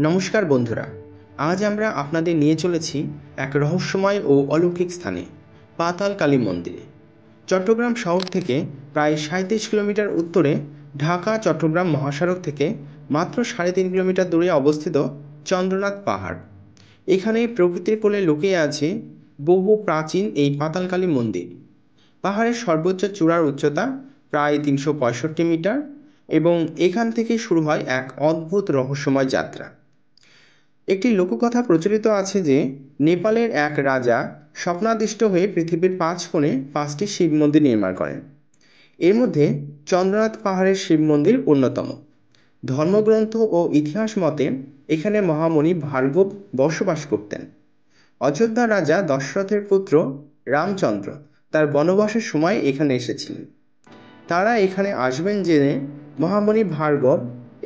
নমস্কার বন্ধুরা, আজ আমরা আপনাদের নিয়ে চলেছি এক রহস্যময় ও অলৌকিক স্থানে, পাতাল কালী মন্দিরে। চট্টগ্রাম শহর থেকে প্রায় 37 কিলোমিটার উত্তরে ঢাকা চট্টগ্রাম মহাসড়ক থেকে মাত্র 3.5 কিলোমিটার দূরে অবস্থিত চন্দ্রনাথ পাহাড়। এখানে প্রকৃতির কোলে লুকিয়ে আছে বহু প্রাচীন এই পাতাল কালী মন্দির। পাহাড়ের সর্বোচ্চ চূড়ার উচ্চতা প্রায় 365 মিটার এবং এখান থেকে শুরু হয় এক অদ্ভুত রহস্যময় যাত্রা। একটি লোককথা প্রচলিত আছে যে নেপালের এক রাজা স্বপ্নাদিষ্ট হয়ে পৃথিবীর 5 কোণে 5টি শিব মন্দির নির্মাণ করেন। এর মধ্যে চন্দ্রনাথ পাহাড়ের শিব মন্দির অন্যতম। ধর্মগ্রন্থ ও ইতিহাস মতে এখানে মহামণি ভার্গব বসবাস করতেন। অযোধ্যা রাজা দশরথের পুত্র রামচন্দ্র তার বনবাসের সময় এখানে এসেছিলেন। তারা এখানে আসবেন জেনে মহামণি ভার্গব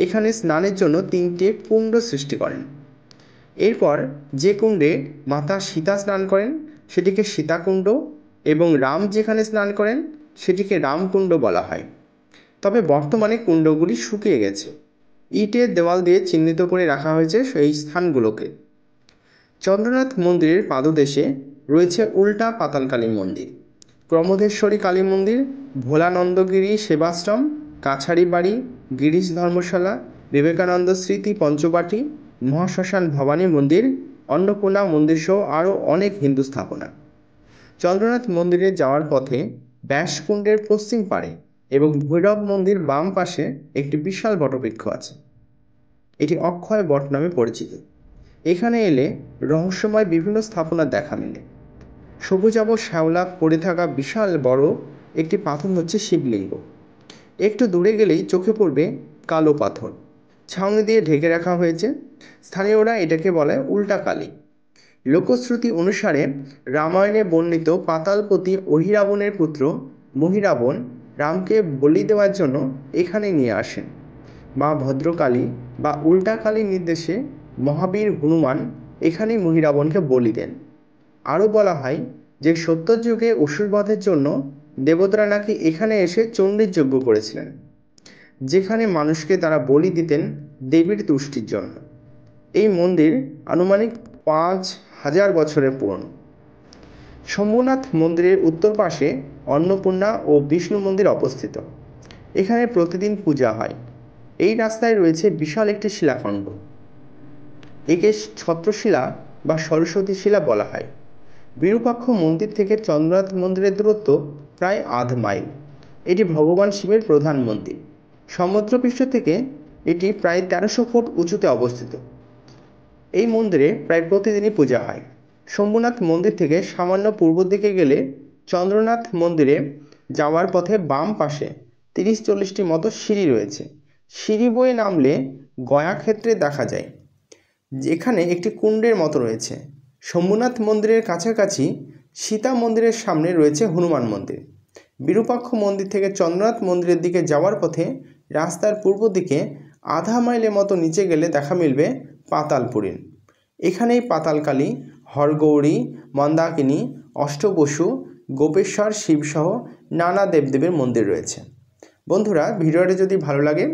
এখানে স্নানের জন্য 3টে কুণ্ড সৃষ্টি করেন। এরপর যে কুণ্ডে মাতা সীতা স্নান করেন সেটিকে সীতাকুণ্ড এবং রাম যেখানে স্নান করেন সেটিকে রামকুণ্ড বলা হয়। তবে বর্তমানে কুণ্ডগুলি শুকিয়ে গেছে। ইটের দেওয়াল দিয়ে চিহ্নিত করে রাখা হয়েছে সেই স্থানগুলোকে। চন্দ্রনাথ মন্দিরের পাদদেশে রয়েছে উল্টা পাতালকালী মন্দির, প্রমোদেশ্বরী কালী মন্দির, ভোলানন্দগিরি সেবাশ্রম, কাছারি বাড়ি, গিরিশ ধর্মশালা, বিবেকানন্দ স্মৃতি পঞ্চবাটি, মহাশ্মশান ভবানী মন্দির, অন্নপূর্ণা মন্দির সহ আরও অনেক হিন্দু স্থাপনা। চন্দ্রনাথ মন্দিরে যাওয়ার পথে ব্যাসকুণ্ডের পশ্চিম পাড়ে এবং ভৈরব মন্দির বাম পাশে একটি বিশাল বটবৃক্ষ আছে। এটি অক্ষয় বট নামে পরিচিত। এখানে এলে রহস্যময় বিভিন্ন স্থাপনার দেখা মেলে। সবুজাভ শ্যাওলা পড়ে থাকা বিশাল বড় একটি পাথর হচ্ছে শিবলিঙ্গ। একটু দূরে গেলেই চোখে পড়বে কালো পাথর, ছাউনি দিয়ে ঢেকে রাখা হয়েছে। স্থানীয়রা এটাকে বলে উল্টা কালী। লোকশ্রুতি অনুসারে রামায়ণে বর্ণিত পাতালপতি অহিরাবণের পুত্র মহিরাবণ রামকে বলি দেওয়ার জন্য এখানে নিয়ে আসেন। মা ভদ্রকালী বা উল্টা কালীর নির্দেশে মহাবীর হনুমান এখানেই মহিরাবণকে বলি দেন। আরও বলা হয় যে সত্যযুগে যুগে অসুরবধের জন্য দেবতারা নাকি এখানে এসে চণ্ডীর যজ্ঞ করেছিলেন, যেখানে মানুষকে তারা বলি দিতেন দেবীর তুষ্টির জন্য। এই মন্দির আনুমানিক 5000 বছরের পুরনো। শম্ভুনাথ মন্দিরের উত্তর পাশে অন্নপূর্ণা ও বিষ্ণু মন্দির অবস্থিত। এখানে প্রতিদিন পূজা হয়। এই রাস্তায় রয়েছে বিশাল একটি শিলাখণ্ড। একে ছত্রশিলা বা সরস্বতী শিলা বলা হয়। বিরূপাক্ষ মন্দির থেকে চন্দ্রনাথ মন্দিরের দূরত্ব প্রায় আধ মাইল। এটি ভগবান শিবের প্রধান মন্দির। সমুদ্রপৃষ্ঠ থেকে এটি প্রায় 1300 ফুট উঁচুতে অবস্থিত। এই মন্দিরে প্রায় প্রতিদিনই পূজা হয়। শম্ভুনাথ মন্দির থেকে সামান্য পূর্ব দিকে গেলে চন্দ্রনাথ মন্দিরে যাওয়ার পথে বাম পাশে 30-40টি মতো সিঁড়ি রয়েছে। সিঁড়ি বয়ে নামলে গয়াক্ষেত্রে দেখা যায়, যেখানে একটি কুণ্ডের মতো রয়েছে। শম্ভুনাথ মন্দিরের কাছাকাছি সীতা মন্দিরের সামনে রয়েছে হনুমান মন্দির। বিরূপাক্ষ মন্দির থেকে চন্দ্রনাথ মন্দিরের দিকে যাওয়ার পথে রাস্তার পূর্ব দিকে আধা মাইলের মতো নিচে গেলে দেখা মিলবে পাতালপুরীণ। এখানেই পাতালকালী, হরগৌরী, মন্দাকিনী, অষ্টবসু, গোপেশ্বর শিবসহ নানা দেবদেবীর মন্দির রয়েছে। বন্ধুরা, ভিডিওটি যদি ভালো লাগে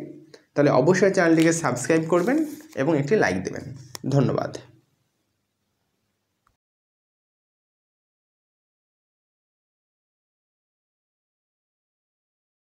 তাহলে অবশ্যই চ্যানেলটিকে সাবস্ক্রাইব করবেন এবং একটি লাইক দেবেন। ধন্যবাদ।